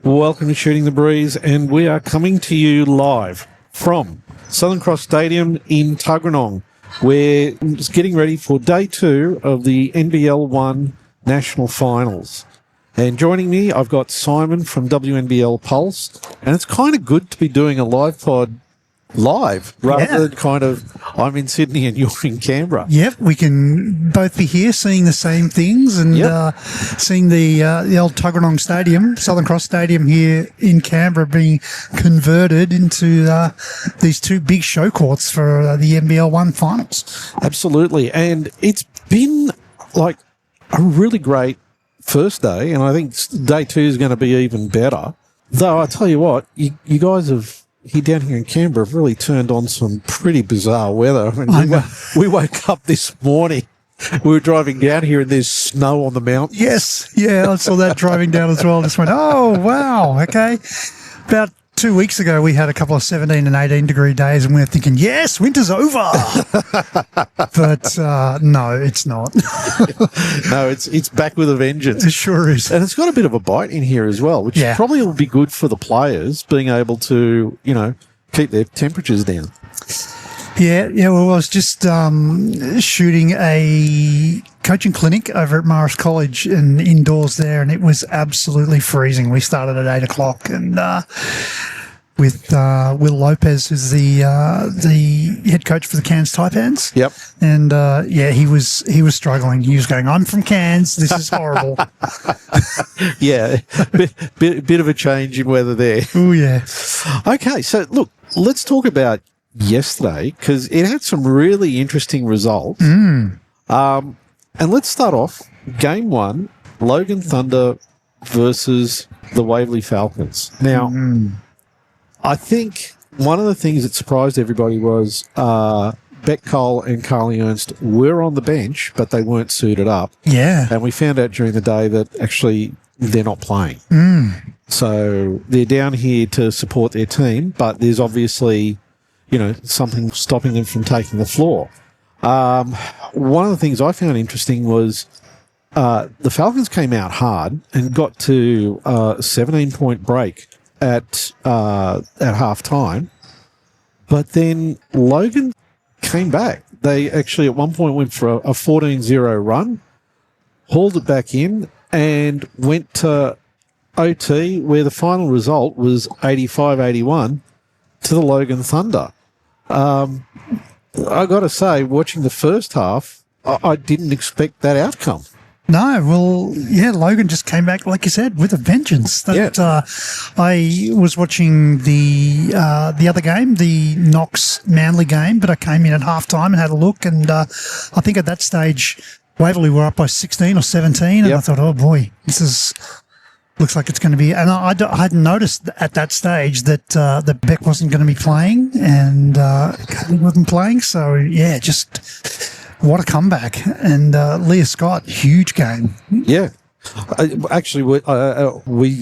Welcome to Shooting the Breeze, and we are coming to you live from Southern Cross Stadium in Tuggeranong. We're just getting ready for day 2 of the NBL1 National Finals. And joining me, I've got Simon from WNBL Pulse, and it's kind of good to be doing a live pod live rather than kind of I'm in Sydney and you're in Canberra. Yep, we can both be here seeing the same things and seeing the old Tuggeranong Stadium, Southern Cross Stadium here in Canberra being converted into these two big show courts for the NBL1 finals. Absolutely. And it's been like a really great first day, and I think day 2 is going to be even better. Though I tell you what, you guys have down here in Canberra have really turned on some pretty bizarre weather. I mean, we woke up this morning, we were driving down here and there's snow on the mountain. Yes, yeah, I saw that driving down as well. Just went, oh, wow, okay. About 2 weeks ago, we had a couple of 17 and 18 degree days and we were thinking, yes, winter's over. But no, it's not. No, it's back with a vengeance. It sure is. And it's got a bit of a bite in here as well, which probably will be good for the players being able to, keep their temperatures down. Yeah. Well, I was just shooting a coaching clinic over at Morris College and indoors there, and it was absolutely freezing. We started at 8 o'clock, and with Will Lopez, who's the head coach for the Cairns Taipans. Yep. And he was struggling. He was going, "I'm from Cairns. This is horrible." Yeah, bit of a change in weather there. Oh yeah. Okay, so look, let's talk about yesterday because it had some really interesting results. And let's start off Game 1, Logan Thunder versus the Waverley Falcons. Now, I think one of the things that surprised everybody was Beck Cole and Carly Ernst were on the bench, but they weren't suited up. Yeah. And we found out during the day that actually they're not playing. So they're down here to support their team, but there's obviously, something stopping them from taking the floor. One of the things I found interesting was the Falcons came out hard and got to a 17-point break at half time, but then Logan came back. They actually at one point went for a 14-0 run, hauled it back in, and went to OT, where the final result was 85-81 to the Logan Thunder. I got to say, watching the first half, I didn't expect that outcome. No, well, yeah, Logan just came back, like you said, with a vengeance. I was watching the other game, the Knox Manly game, but I came in at halftime and had a look, and I think at that stage, Waverley were up by 16 or 17, and I thought, oh boy, looks like it's going to be. And I hadn't noticed at that stage that Beck wasn't going to be playing and Carly wasn't playing. So yeah, just what a comeback! And Leah Scott, huge game. Yeah, actually, we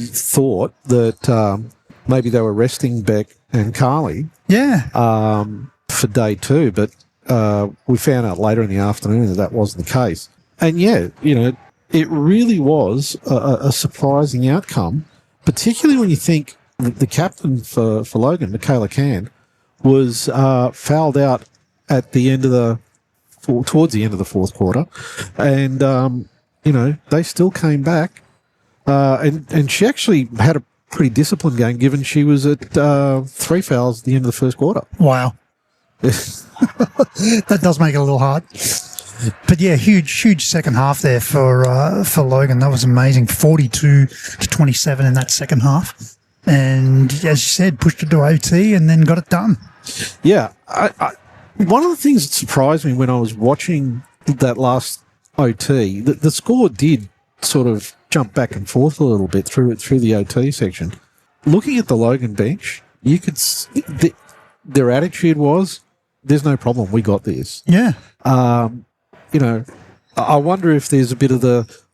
thought that maybe they were resting Beck and Carly. Yeah. For day 2, but we found out later in the afternoon that wasn't the case. And it really was a surprising outcome, particularly when you think the captain for Logan, Michaela Can, was fouled out at the end of towards the end of the fourth quarter, and they still came back, and she actually had a pretty disciplined game, given she was at 3 fouls at the end of the first quarter. Wow, that does make it a little hard. But yeah, huge second half there for Logan. That was amazing. 42-27 in that second half, and as you said, pushed it to OT and then got it done. Yeah, one of the things that surprised me when I was watching that last OT, the score did sort of jump back and forth a little bit through the OT section. Looking at the Logan bench, you could see their attitude was, "There's no problem. We got this." Yeah. I wonder if there's a bit of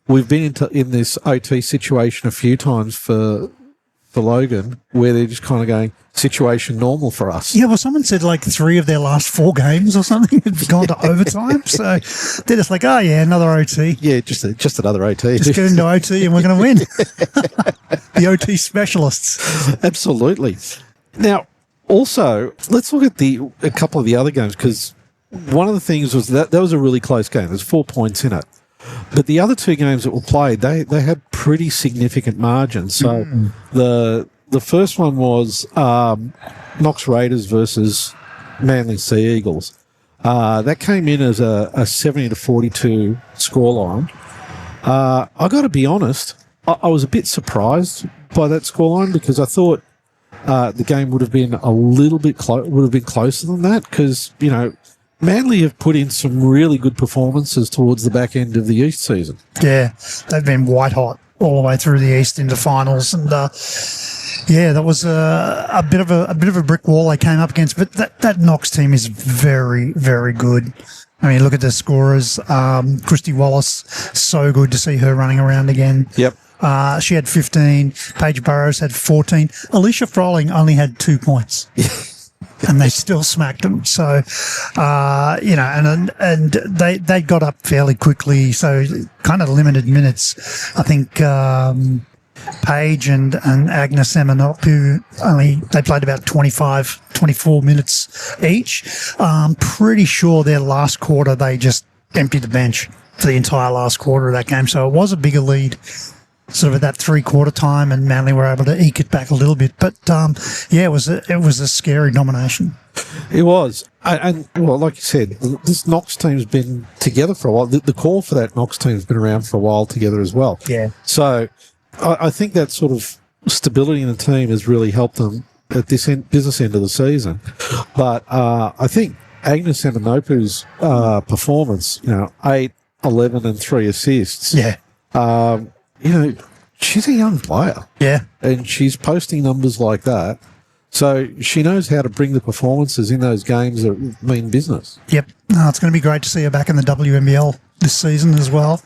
we've been in this OT situation a few times for for Logan, where they're just kind of going, situation normal for us. Yeah, well, someone said like 3 of their last 4 games or something had gone to overtime. So they're just like, oh, yeah, another OT. Yeah, just another OT. Just get into OT and we're going to win. The OT specialists. Absolutely. Now, also, let's look at a couple of the other games, because one of the things was that was a really close game. There's 4 points in it. But the other 2 games that were played, they had pretty significant margins. So the first one was Knox Raiders versus Manly Sea Eagles. That came in as a 70-42 scoreline. I got to be honest, I was a bit surprised by that scoreline, because I thought the game would have been a little bit closer than that, because, you know, Manly have put in some really good performances towards the back end of the East season. Yeah, they've been white hot all the way through the East into finals, and yeah, that was a bit of a brick wall they came up against. But that Knox team is very, very good. I mean, look at the scorers. Christy Wallace, so good to see her running around again. Yep. She had 15. Paige Burrows had 14. Alicia Froling only had 2 points. And they still smacked them. So, you know, and they got up fairly quickly. So kind of limited minutes. I think Paige and Agnes Eminopu they played about 24 minutes each. Pretty sure their last quarter they just emptied the bench for the entire last quarter of that game. So it was a bigger lead sort of at that 3/4 time, and Manly were able to eke it back a little bit. But yeah, it was a scary domination. It was, and well, like you said, this Knox team's been together for a while. The core for that Knox team's been around for a while together as well. Yeah. So I think that sort of stability in the team has really helped them at this business end of the season. But I think Agnes Eminopu's performance, 8, 11 and 3 assists. Yeah. You know, she's a young player. Yeah. And she's posting numbers like that. So she knows how to bring the performances in those games that mean business. Yep. No, it's going to be great to see her back in the WNBL this season as well.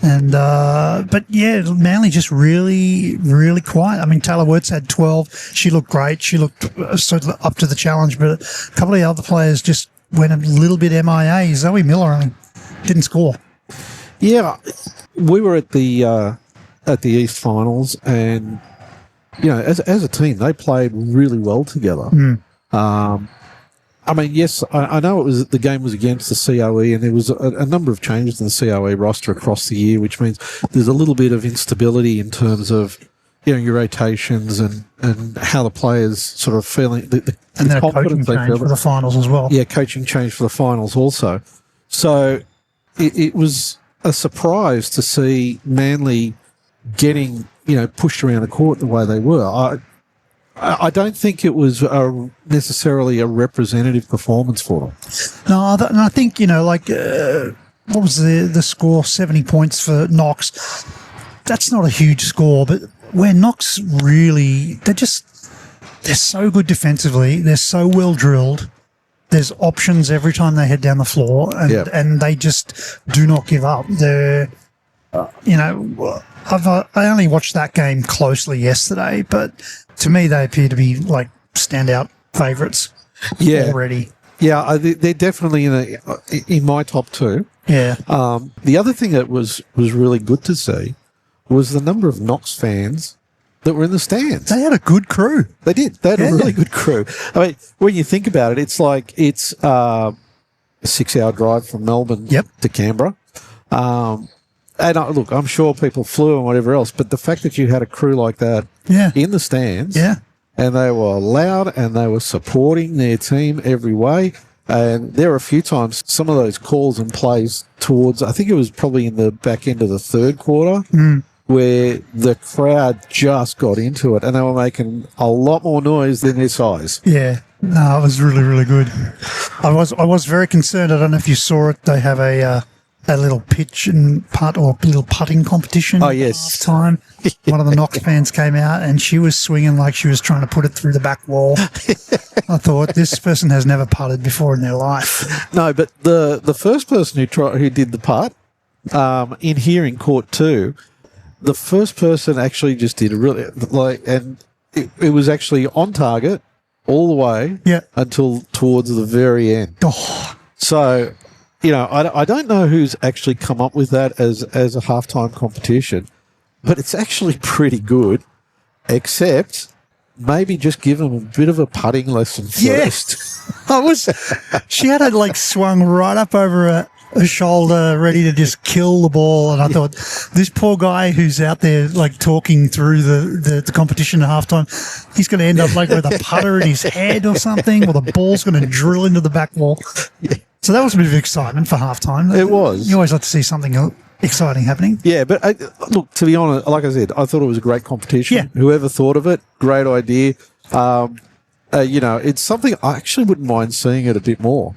And, but yeah, Manly just really, really quiet. I mean, Taylor Wirtz had 12. She looked great. She looked sort of up to the challenge, but a couple of the other players just went a little bit MIA. Zoe Miller didn't score. Yeah. We were at the East Finals, and as a team, they played really well together. I mean, yes, I know the game was against the COE, and there was a number of changes in the COE roster across the year, which means there's a little bit of instability in terms of your rotations and how the players sort of feeling. And then a coaching change for the finals as well. Yeah, coaching change for the finals also. So it was a surprise to see Manly getting pushed around the court the way they were. I don't think it was necessarily a representative performance for them. No, I think what was the score? 70 points for Knox. That's not a huge score, but where Knox really they're so good defensively. They're so well drilled. There's options every time they head down the floor, and they just do not give up. They're, I only watched that game closely yesterday, but to me they appear to be like standout favourites already. Yeah, they're definitely in my top 2. Yeah. The other thing that was really good to see was the number of Knox fans that were in the stands. They had a good crew. They did. They had a really good crew. I mean, when you think about it, it's like it's a 6-hour drive from Melbourne to Canberra. And look, I'm sure people flew and whatever else, but the fact that you had a crew like that in the stands, and they were loud and they were supporting their team every way. And there were a few times, some of those calls and plays towards, I think it was probably in the back end of the third quarter, where the crowd just got into it and they were making a lot more noise than their size. Yeah. No, it was really, really good. I was very concerned. I don't know if you saw it. They have a little pitch and putt or little putting competition. Oh, yes. Time. One of the Knox fans came out and she was swinging like she was trying to put it through the back wall. I thought, this person has never putted before in their life. No, but the first person who did the putt in here in court 2, the first person actually just did a really and it was actually on target all the way until towards the very end. Oh. So, I don't know who's actually come up with that as a halftime competition, but it's actually pretty good, except maybe just give them a bit of a putting lesson first. She had it swung right up over her shoulder, ready to just kill the ball. And I thought, this poor guy who's out there talking through the competition at halftime, he's going to end up with a putter in his head or something, or the ball's going to drill into the back wall. Yeah. So that was a bit of excitement for halftime. It was. You always like to see something exciting happening. Yeah, but look, to be honest, like I said, I thought it was a great competition. Yeah. Whoever thought of it, great idea. It's something I actually wouldn't mind seeing it a bit more,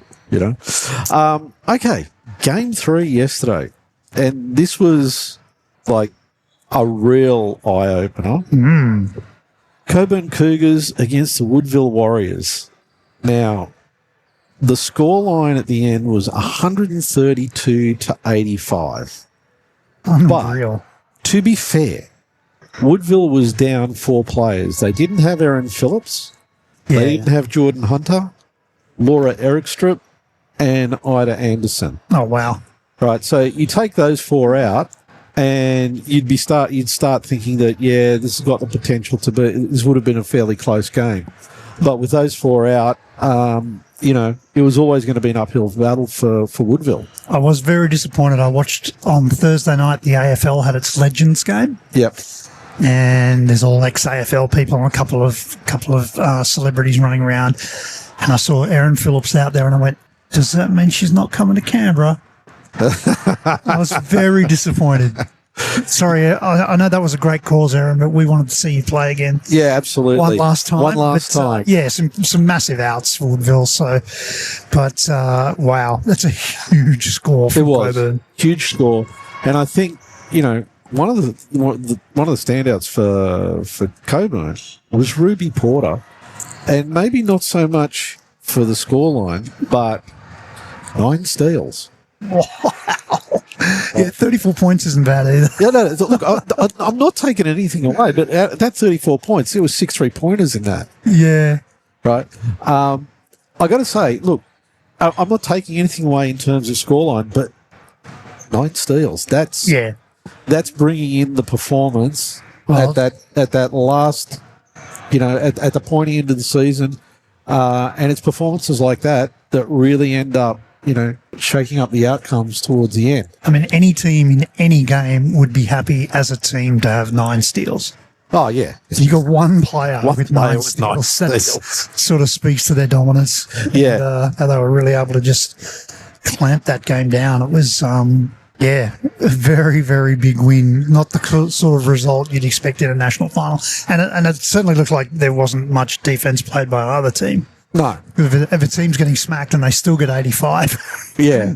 Okay, Game 3 yesterday, and this was a real eye-opener. Coburn Cougars against the Woodville Warriors. Now, the scoreline at the end was 132-85. Unreal. But, to be fair, Woodville was down 4 players. They didn't have Aaron Phillips. They didn't have Jordan Hunter, Laura Erikstrup, and Ida Anderson. Oh, wow. Right, so you take those 4 out, and you'd start thinking that, this has got the potential to be, this would have been a fairly close game. But with those 4 out, it was always going to be an uphill battle for Woodville. I was very disappointed. I watched on Thursday night, the AFL had its Legends game. Yep. And there's all ex-AFL people and a couple of celebrities running around. And I saw Erin Phillips out there, and I went, does that mean she's not coming to Canberra? I was very disappointed. Sorry, I know that was a great cause, Erin, but we wanted to see you play again. Yeah, absolutely. One last time. Yeah, some massive outs for Woodville. But wow, that's a huge score for Coburn. Huge score, and I think one of the standouts for Coburn was Ruby Porter, and maybe not so much for the scoreline, but 9 steals. Wow. Yeah, 34 points isn't bad either. Yeah, no, look, I'm not taking anything away, but that 34 points, there was 6 3-pointers in that. Yeah. Right. I got to say, look, I'm not taking anything away in terms of scoreline, but 9 steals. That's bringing in the performance at that last, at the pointy end of the season, and it's performances like that really end up, shaking up the outcomes towards the end. I mean, any team in any game would be happy as a team to have 9 steals. Oh, yeah. So you got one player with 9 steals. That sort of speaks to their dominance. Yeah. And how they were really able to just clamp that game down. It was, a very, very big win. Not the sort of result you'd expect in a national final. And it certainly looked like there wasn't much defense played by either team. No. If a team's getting smacked and they still get 85,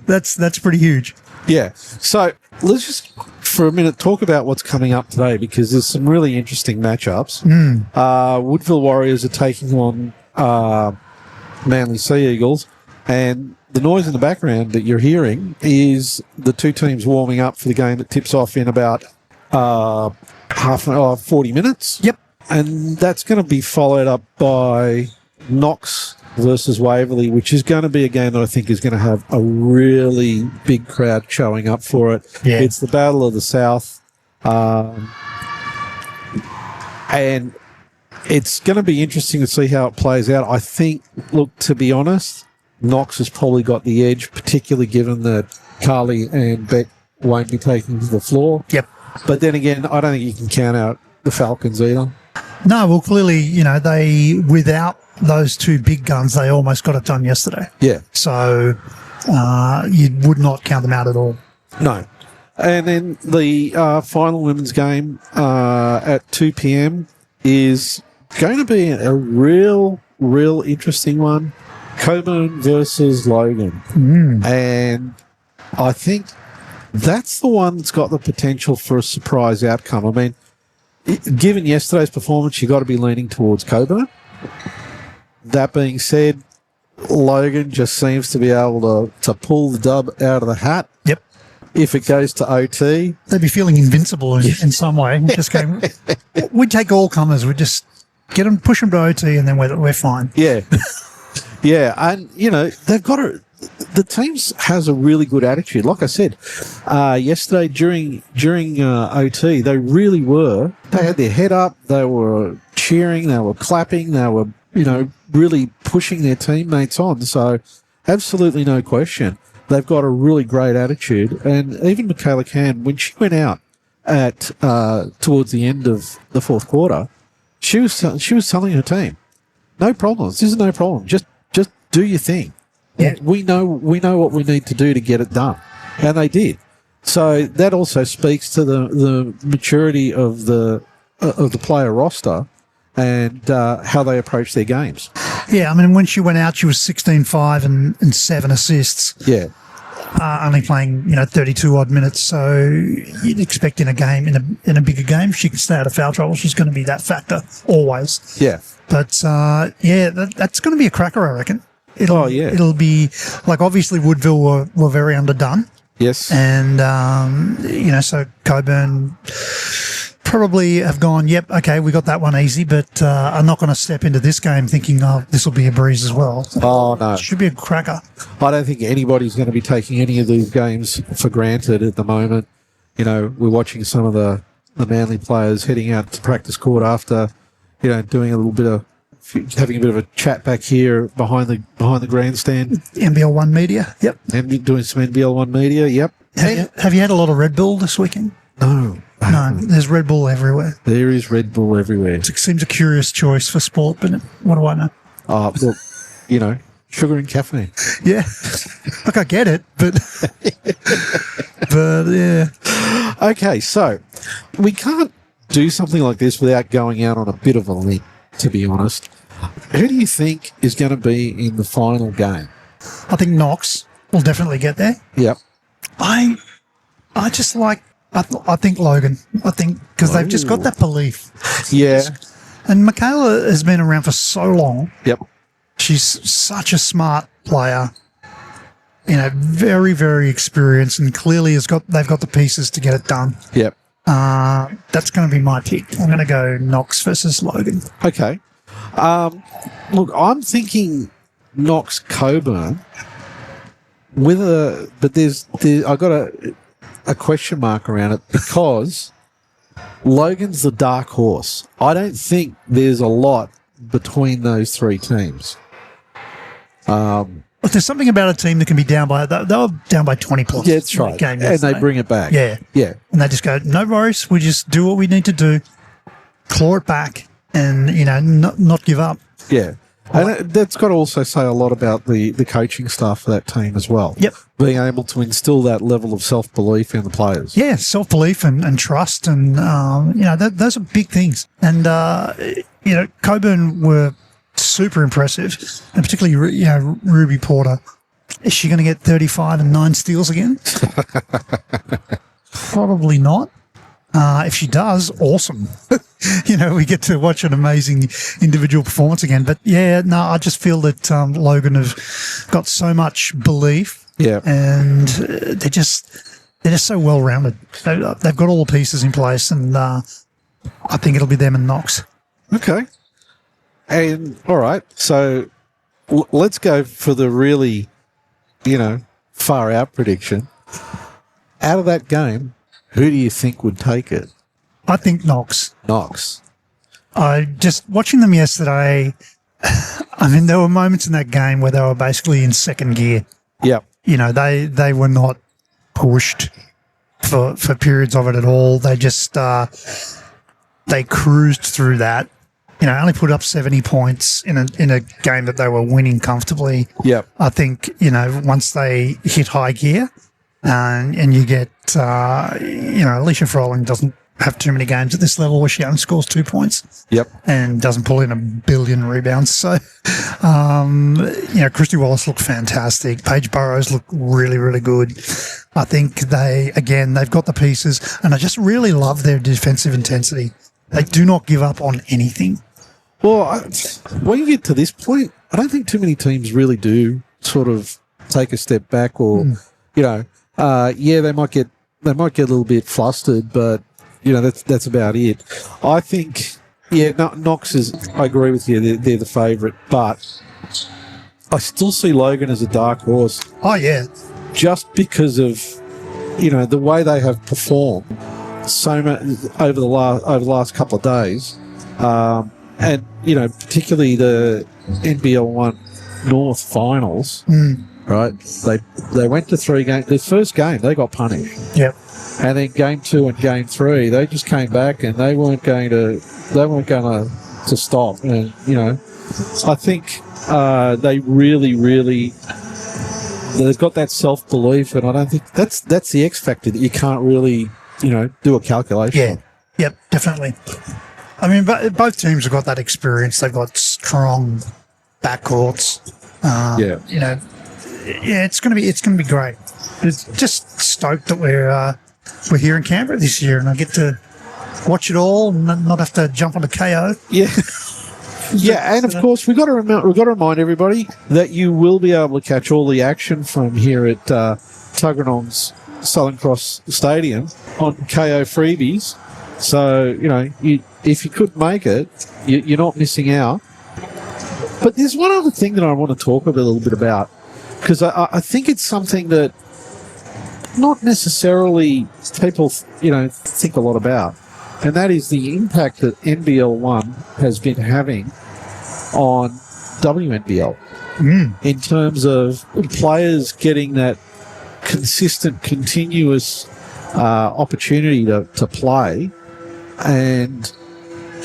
that's pretty huge. Yeah. So let's just, for a minute, talk about what's coming up today, because there's some really interesting matchups. Woodville Warriors are taking on Manly Sea Eagles, and the noise in the background that you're hearing is the 2 teams warming up for the game that tips off in about 40 minutes. Yep. And that's going to be followed up by Knox versus Waverley, which is going to be a game that I think is going to have a really big crowd showing up for it. Yeah. It's the Battle of the South. And it's going to be interesting to see how it plays out. I think, look, to be honest, Knox has probably got the edge, particularly given that Carly and Beck won't be taking to the floor. Yep. But then again, I don't think you can count out the Falcons either. No, well, clearly, they, without those 2 big guns, they almost got it done yesterday. Yeah. So you would not count them out at all. No. And then the final women's game at 2 p.m. is going to be a real interesting one. Coburn versus Logan. And I think that's the one that's got the potential for a surprise outcome. I mean, given yesterday's performance, you've got to be leaning towards Coburn. That being said, Logan just seems to be able to pull the dub out of the hat. Yep. If it goes to OT. They'd be feeling invincible in some way. Just going, we'd take all comers. We'd just Get them, push them to OT, and then we're fine. Yeah. Yeah, and, they've got the team has a really good attitude. Like I said, yesterday during OT, they really were. They had their head up. They were cheering. They were clapping. They were, really pushing their teammates on. So absolutely no question. They've got a really great attitude. And even Michaela Can, when she went out at towards the end of the fourth quarter, she was telling her team, no problems. This is no problem. Just do your thing. Yeah. We know what we need to do to get it done, and they did. So that also speaks to the maturity of the player roster and how they approach their games. Yeah, I mean, when she went out, she was 16-5 and 7 assists. Yeah. Only playing, 32 odd minutes. So you'd expect in a game, in a bigger game, if she can stay out of foul trouble, she's going to be that factor always. Yeah. But that's going to be a cracker, I reckon. It'll be like, obviously Woodville were very underdone. Yes. And so Coburn probably have gone, yep, okay, we got that one easy, but I'm not going to step into this game thinking, this will be a breeze as well. So no. It should be a cracker. I don't think anybody's going to be taking any of these games for granted at the moment. We're watching some of the Manly players heading out to practice court after, doing a little bit of, having a bit of a chat back here behind the grandstand. NBL1 media, yep. And doing some NBL1 media, yep. Have you had a lot of Red Bull this weekend? No. No, there's Red Bull everywhere. There is Red Bull everywhere. It seems a curious choice for sport, but what do I know? Well, sugar and caffeine. Yeah. Look, I get it, but yeah. Okay, so we can't do something like this without going out on a bit of a limb, to be honest. Who do you think is going to be in the final game? I think Knox will definitely get there. Yep. I think Logan. I think because they've just got that belief. Yeah. And Michaela has been around for so long. Yep. She's such a smart player. Very, very experienced, and clearly they've got the pieces to get it done. Yep. That's going to be my pick. I'm going to go Knox versus Logan. Okay. Look, I'm thinking Knox Coburn but there's I got a question mark around it because Logan's the dark horse. I don't think there's a lot between those three teams. But there's something about a team that can be down by, they were down by 20 plus. Yeah, that's right. And they bring it back. Yeah. Yeah. And they just go, no worries, we just do what we need to do, claw it back, and, not give up. Yeah. And that's got to also say a lot about the coaching staff for that team as well. Yep. Being able to instill that level of self-belief in the players. Yeah, self-belief and trust, and, those are big things. And, Coburn were super impressive, and particularly, Ruby Porter. Is she going to get 35 and 9 steals again? Probably not. If she does, awesome. We get to watch an amazing individual performance again. But yeah, no, I just feel that Logan have got so much belief. Yeah. And they're just so well rounded. They've got all the pieces in place, and I think it'll be them and Knox. Okay. And all right, so let's go for the really, far out prediction. Out of that game, who do you think would take it? I think Knox. Knox. I just watching them yesterday. I mean, there were moments in that game where they were basically in second gear. Yep. They were not pushed for periods of it at all. They just they cruised through that. Only put up 70 points in a game that they were winning comfortably. Yep. I think, once they hit high gear and you get, Alicia Froling doesn't have too many games at this level where she only scores 2 points. Yep. And doesn't pull in 1 billion rebounds. So, Christy Wallace looked fantastic. Paige Burrows looked really, really good. I think they've got the pieces, and I just really love their defensive intensity. They do not give up on anything. Well, when you get to this point, I don't think too many teams really do sort of take a step back, or they might get a little bit flustered, but that's about it. I think Yeah, Knox is. I agree with you. They're the favourite, but I still see Logan as a dark horse. Oh yeah, just because of the way they have performed so much over the last couple of days, and particularly the NBL1 North finals. Right, they went to 3 games. The first game they got punished. Yep. And then game 2 and game 3, they just came back and they weren't going to stop. And I think they really they've got that self belief, and I don't think that's the X factor that you can't really do a calculation. Yeah. Yep. Definitely. I mean, both teams have got that experience. They've got strong backcourts. Yeah. It's gonna be great. It's just stoked that we're here in Canberra this year, and I get to watch it all and not have to jump on the KO. Yeah. Yeah, and of course we've got to remind everybody that you will be able to catch all the action from here at Tuggeranong's Southern Cross Stadium on KO freebies. So if you could make it, you're not missing out. But there's one other thing that I want to talk a little bit about, because I think it's something that not necessarily people think a lot about, and that is the impact that NBL1 has been having on WNBL in terms of players getting that consistent, continuous opportunity to play and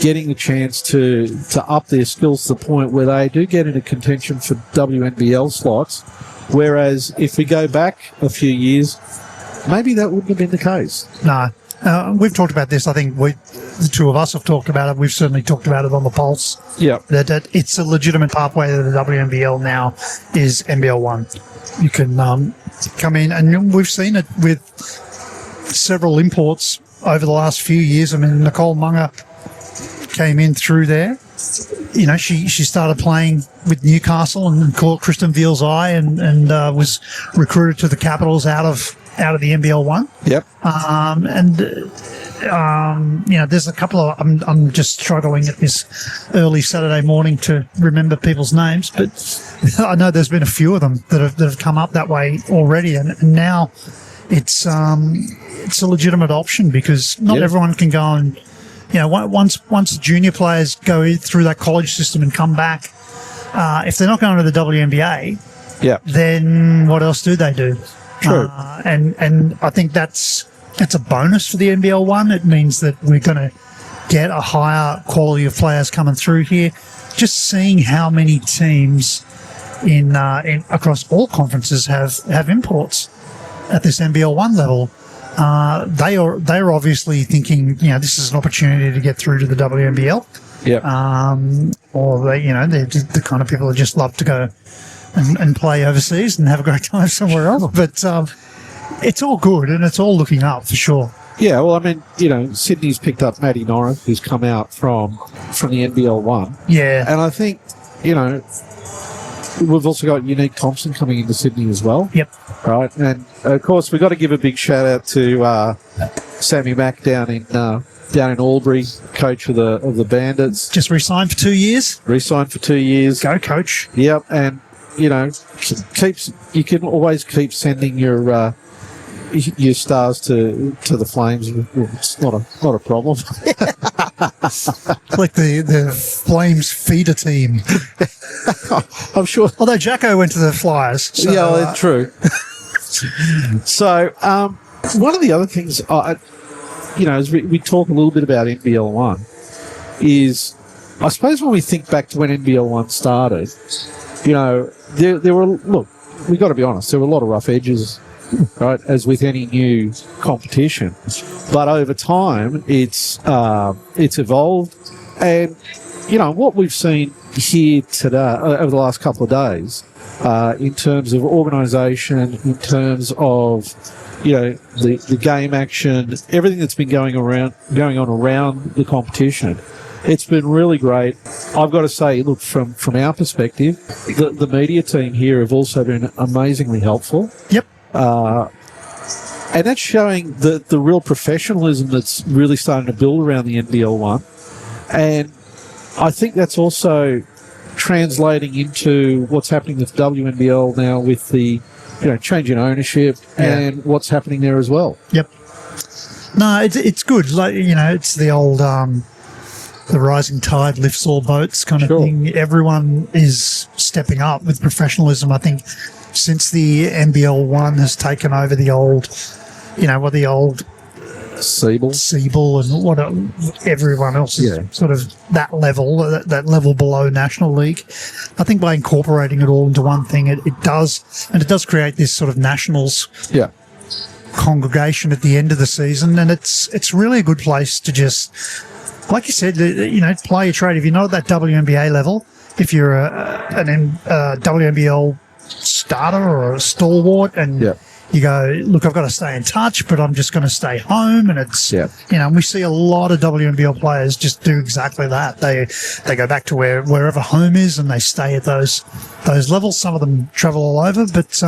getting the chance to up their skills to the point where they do get into contention for WNBL slots. Whereas if we go back a few years, maybe that wouldn't have been the case. No. We've talked about this. I think the two of us have talked about it. We've certainly talked about it on the Pulse. Yeah. That it's a legitimate pathway to the WNBL now is NBL1. You can come in, and we've seen it with several imports over the last few years. I mean, Nicole Munger came in through there. She started playing with Newcastle and caught Kristen Veal's eye and was recruited to the Capitals out of the NBL1. Yep. There's a couple of I'm just struggling at this early Saturday morning to remember people's names, but I know there's been a few of them that have come up that way already, and now it's a legitimate option because not everyone can go and once the junior players go through that college system and come back, if they're not going to the WNBA, then what else do they do? True. And I think that's a bonus for the NBL1. It means that we're going to get a higher quality of players coming through here. Just seeing how many teams in across all conferences have imports at this NBL1 level. They are obviously thinking, this is an opportunity to get through to the WNBL. Or they're the kind of people that just love to go and play overseas and have a great time somewhere else. But it's all good and it's all looking up for sure. Yeah, well, I mean, Sydney's picked up Maddie Norris, who's come out from the NBL1. Yeah. And I think, we've also got Unique Thompson coming into Sydney as well. Yep. Right. And, of course, we've got to give a big shout-out to Sammy Mack down in Albury, coach of the Bandits. Just re-signed for 2 years. Re-signed for 2 years. Go, coach. Yep. And, you can always keep sending your stars to the Flames. It's not a problem. Like the Flames feeder team. I'm sure. Although Jacko went to the Flyers. So, yeah, true. So, one of the other things, as we talk a little bit about NBL1, is I suppose when we think back to when NBL1 started, there were, look, we got to be honest, there were a lot of rough edges, right, as with any new competition. But over time, it's evolved, and what we've seen here today over the last couple of days, in terms of organisation, in terms of the game action, everything that's been going on around the competition. It's been really great. I've got to say, look, from our perspective, the media team here have also been amazingly helpful. Yep. And that's showing the real professionalism that's really starting to build around the NBL1. And I think that's also translating into what's happening with WNBL now with the change in ownership and what's happening there as well. Yep. No, it's good. Like, it's the old the rising tide lifts all boats kind of thing. Everyone is stepping up with professionalism. I think since the NBL1 has taken over the old, the old Siebel and what everyone else is sort of that level below National League. I think by incorporating it all into one thing, it does create this sort of nationals congregation at the end of the season, and it's really a good place to just, like you said, play your trade. If you're not at that WNBA level, if you're a WNBL starter or a stalwart, and you go, look, I've got to stay in touch, but I'm just going to stay home. And it's, we see a lot of WNBL players just do exactly that. They go back to wherever home is, and they stay at those levels. Some of them travel all over, but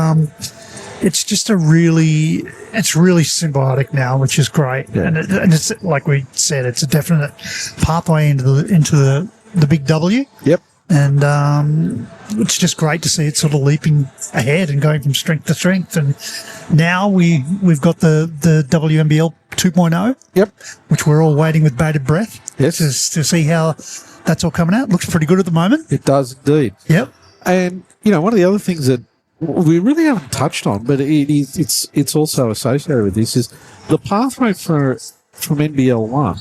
it's just it's really symbiotic now, which is great. Yeah. And it's, like we said, it's a definite pathway into the big W. Yep. And it's just great to see it sort of leaping ahead and going from strength to strength. And now we've got the WNBL 2.0. Yep. Which we're all waiting with bated breath. Yes. To see how that's all coming out. Looks pretty good at the moment. It does indeed. Yep. And one of the other things that we really haven't touched on, but it's also associated with this, is the pathway from NBL1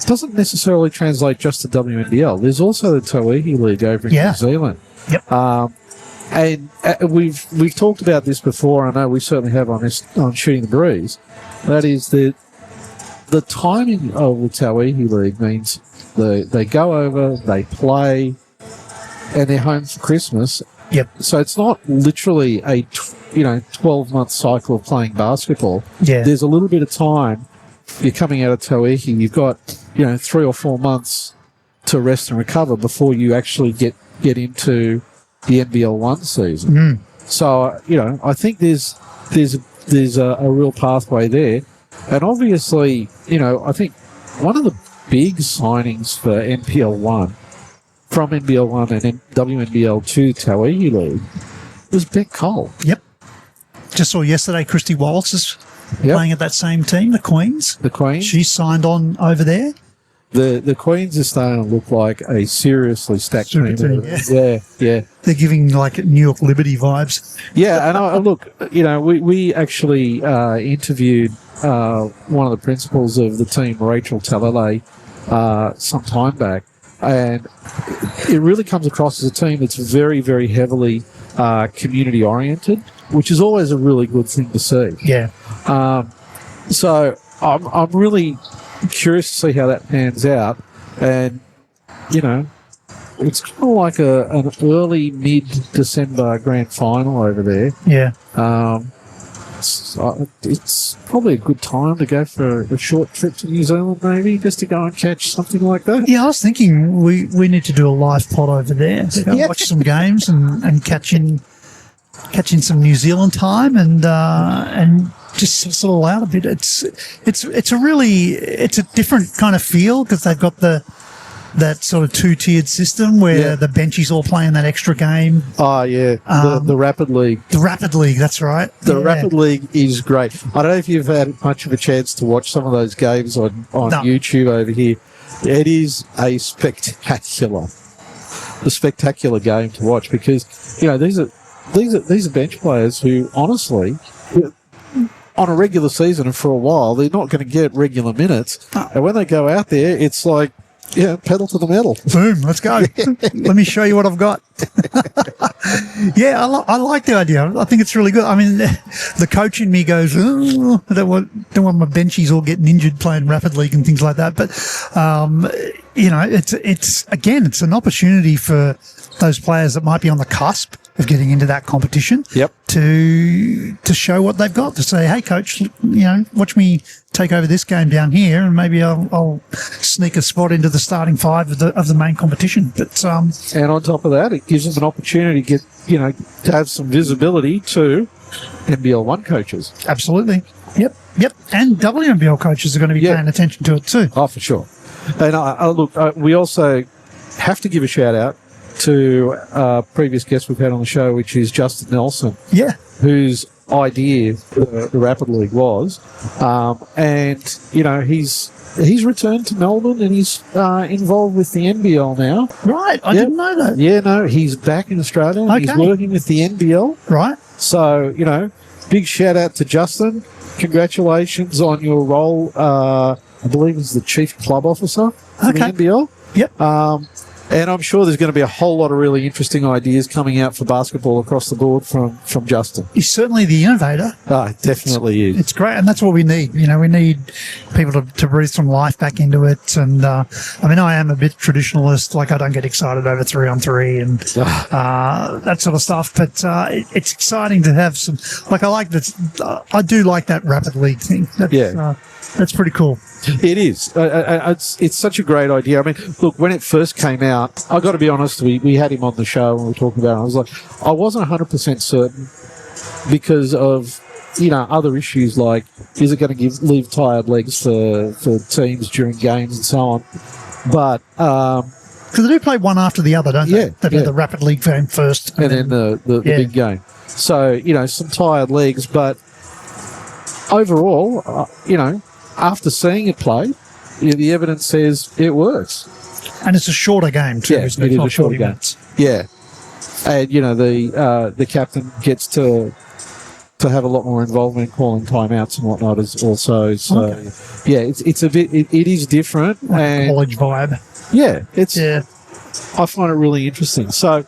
doesn't necessarily translate just to WNBL. There's also the Tauihi League over in New Zealand. Yep. And we've talked about this before. I know we certainly have on Shooting the Breeze. That is the timing of the Tauihi League means they go over, they play, and they're home for Christmas. Yep. So it's not literally a 12-month cycle of playing basketball. Yeah. There's a little bit of time. You're coming out of Tauihi, you've got 3 or 4 months to rest and recover before you actually get into the NBL1 season. Mm. So I think there's a real pathway there, and obviously I think one of the big signings for NBL1 from NBL1 and WNBL to Tauihi League was Beck Cole. Yep. Just saw yesterday Christy Wallace is playing at that same team, the Queens. The Queens. She signed on over there. The Queens are starting to look like a seriously stacked team. Yeah. They're giving like New York Liberty vibes. Yeah, and look, we actually interviewed one of the principals of the team, Rachel Talale, some time back, and it really comes across as a team that's very, very heavily community oriented, which is always a really good thing to see. Yeah. So I'm really curious to see how that pans out, and it's kind of like an early mid-December grand final over there. Yeah. It's probably a good time to go for a short trip to New Zealand, maybe, just to go and catch something like that. Yeah, I was thinking we need to do a live pod over there, so watch some games and catch in some New Zealand time and just sort of out a bit. It's a different kind of feel because they've got that sort of two-tiered system where the benchies all playing that extra game. Oh, yeah. The Rapid League. The Rapid League, that's right. The Rapid League is great. I don't know if you've had much of a chance to watch some of those games on YouTube over here. It is a spectacular game to watch because, these are bench players who, honestly, on a regular season and for a while, they're not going to get regular minutes. And when they go out there, it's like, pedal to the metal. Boom, let's go. Let me show you what I've got. I like the idea. I think it's really good. I mean, the coach in me goes, I don't want my benchies all getting injured playing Rapid League and things like that. But, it's an opportunity for those players that might be on the cusp of getting into that competition. Yep. To show what they've got, to say, hey, coach, watch me take over this game down here, and maybe I'll sneak a spot into the starting five of the main competition. But and on top of that, it gives them an opportunity to get to have some visibility to NBL1 coaches. Absolutely. Yep. And WNBL coaches are going to be paying attention to it too. Oh, for sure. And look, we also have to give a shout out to a previous guest we've had on the show, which is Justin Nelson. Yeah. Whose idea the Rapid League was. And, you know, he's returned to Melbourne and he's involved with the NBL now. Right. I didn't know that. Yeah, no, he's back in Australia. Okay. He's working with the NBL. Right. So, you know, big shout out to Justin. Congratulations on your role. I believe as the chief club officer for the NBL. Yep. And I'm sure there's going to be a whole lot of really interesting ideas coming out for basketball across the board from Justin. He's certainly the innovator. Oh, definitely is. It's great, and that's what we need. You know, we need people to breathe some life back into it. And, I mean, I am a bit traditionalist. Like, I don't get excited over 3-on-3 and that sort of stuff. But it's exciting to have some... Like, I like that... I do like that Rapid League thing. That's pretty cool. It is. It's such a great idea. I mean, look, when it first came out, I got to be honest, we had him on the show and we were talking about it. I was like, I wasn't 100% certain because of, you know, other issues like, is it going to leave tired legs for teams during games and so on? But... because they do play one after the other, don't they? Yeah. They do the Rapid League game first. And then the big game. So, you know, some tired legs, but overall, you know, after seeing it play, the evidence says it works. And it's a shorter game too, isn't it? It is a shorter game. Yeah. And, you know, the captain gets to have a lot more involvement in calling timeouts and whatnot as also. So, yeah, it's a bit, it is different. Like and college vibe. Yeah. I find it really interesting. So,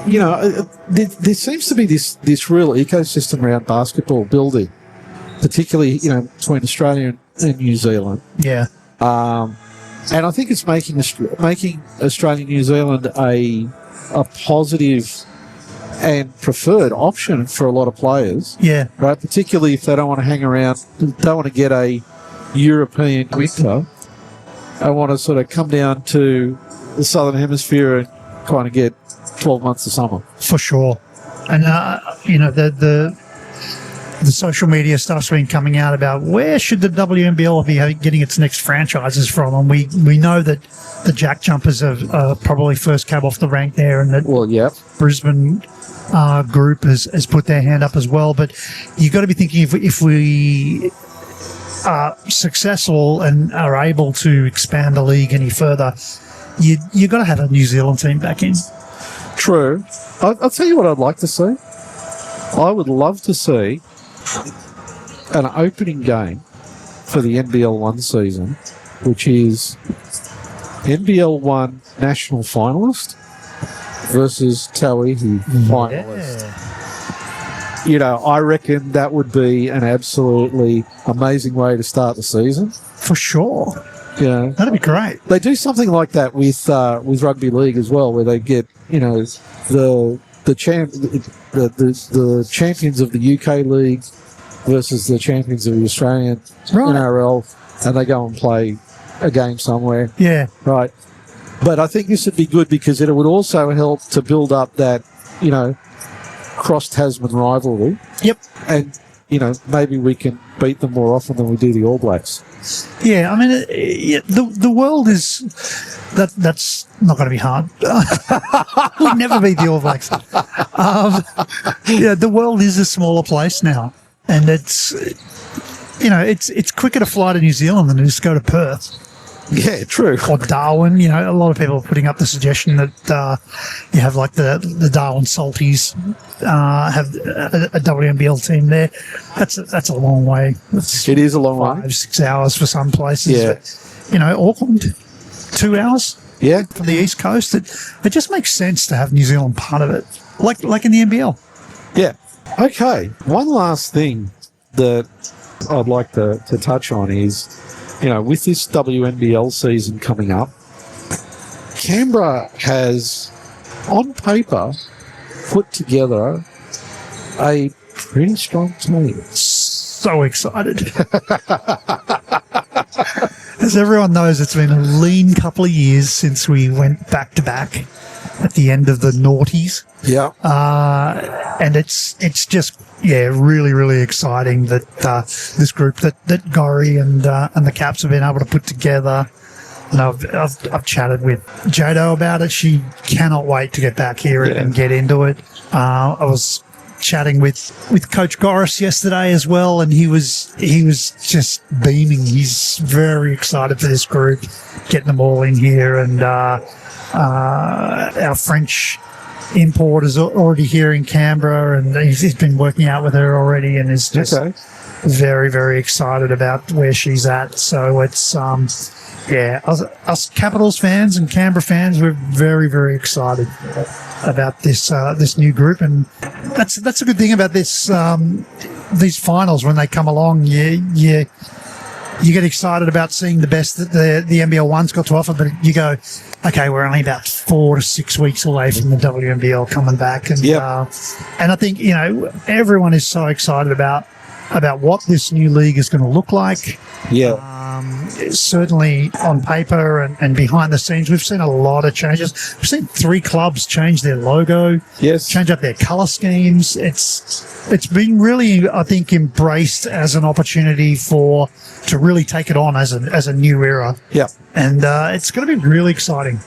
you know, there seems to be this real ecosystem around basketball building, particularly, you know, between Australia and New Zealand. Yeah. And I think it's making Australia and New Zealand a positive and preferred option for a lot of players. Yeah. Right? Particularly if they don't want to hang around, don't want to get a European winter. I want to sort of come down to the Southern Hemisphere and kind of get 12 months of summer. For sure. And, you know, the social media stuff's been coming out about where should the WNBL be getting its next franchises from, and we know that the Jack Jumpers are probably first cab off the rank there, and that Brisbane group has put their hand up as well. But you've got to be thinking if we are successful and are able to expand the league any further, you've got to have a New Zealand team back in. True. I'll tell you what I'd like to see. I would love to see an opening game for the NBL1 season, which is NBL1 National Finalist versus Tauihi Finalist. Yeah. You know, I reckon that would be an absolutely amazing way to start the season. For sure. Yeah. That'd be great. They do something like that with rugby league as well, where they get, you know, the champions of the UK league versus the champions of the Australian NRL, and they go and play a game somewhere. Yeah. Right. But I think this would be good because it would also help to build up that, you know, cross-Tasman rivalry. Yep. And, you know, maybe we can beat them more often than we do the All Blacks. Yeah, I mean, the world is... That's not going to be hard. We'll never beat the All Blacks. The world is a smaller place now. And it's, you know, it's quicker to fly to New Zealand than it is to go to Perth. Yeah, true. Or Darwin. You know, a lot of people are putting up the suggestion that you have like the Darwin Salties have a WNBL team there. That's a long way. It is a long way. 5-6 hours for some places. Yeah. But, you know, Auckland, 2 hours. Yeah. From the East Coast. It just makes sense to have New Zealand part of it, like in the NBL. Yeah. Okay. One last thing that I'd like to touch on is, you know, with this WNBL season coming up, Canberra has, on paper, put together a pretty strong team. So excited. As everyone knows, it's been a lean couple of years since we went back-to-back at the end of the noughties. Yeah. And it's just, really, really exciting that this group that Gori and the Caps have been able to put together. And I've chatted with Jado about it. She cannot wait to get back here and get into it. I was chatting with Coach Goris yesterday as well, and he was just beaming. He's very excited for this group, getting them all in here, and our French import is already here in Canberra, and he's been working out with her already, and is just very, very excited about where she's at. So it's us Capitals fans and Canberra fans, we're very, very excited about this new group, and that's a good thing about this these finals. When they come along, you get excited about seeing the best that the NBL1's got to offer, but you go, okay, we're only about 4 to 6 weeks away from the WNBL coming back, and I think everyone is so excited about what this new league is going to look like. Certainly on paper and behind the scenes, we've seen a lot of changes. We've seen 3 clubs change their logo, change up their colour schemes. It's been really, I think, embraced as an opportunity to really take it on as a new era. And it's going to be really exciting.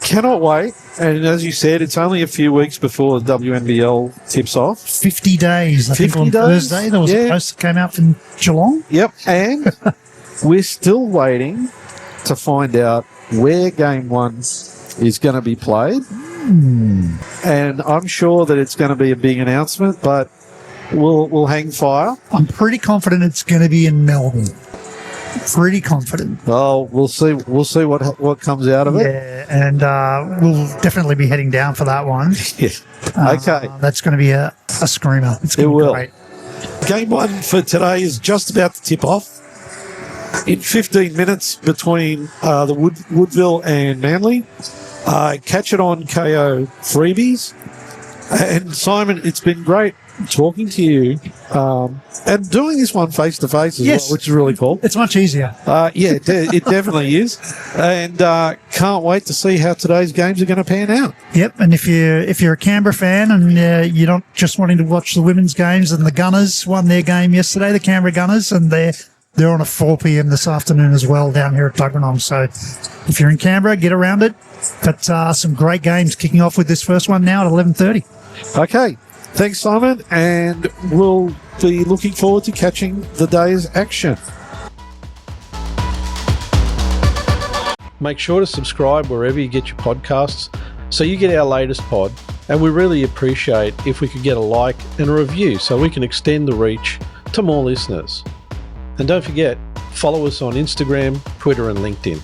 Cannot wait. And as you said, it's only a few weeks before the WNBL tips off. 50 days. I think on Thursday there was a post that came out from Geelong. And we're still waiting to find out where Game 1 is going to be played. And I'm sure that it's going to be a big announcement, but we'll hang fire. I'm pretty confident it's going to be in Melbourne. Pretty confident. Well, we'll see what comes out of it. And we'll definitely be heading down for that one. Okay. That's going to be a screamer. It's going to be great. Game 1 for today is just about to tip off. In 15 minutes between the Woodville and Manly. Catch it on KO freebies. And Simon, it's been great talking to you and doing this one face to face as well, which is really cool. It's much easier. It definitely is, and can't wait to see how today's games are going to pan out. And if you're a Canberra fan and you're not just wanting to watch the women's games, and the Gunners won their game yesterday, the Canberra Gunners, and they're on at 4 p.m. this afternoon as well down here at Tuggeranong. So if you're in Canberra, get around it. But some great games kicking off with this first one now at 11:30. Okay. Thanks, Simon, and we'll be looking forward to catching the day's action. Make sure to subscribe wherever you get your podcasts so you get our latest pod, and we really appreciate if we could get a like and a review so we can extend the reach to more listeners. And don't forget, follow us on Instagram, Twitter and LinkedIn.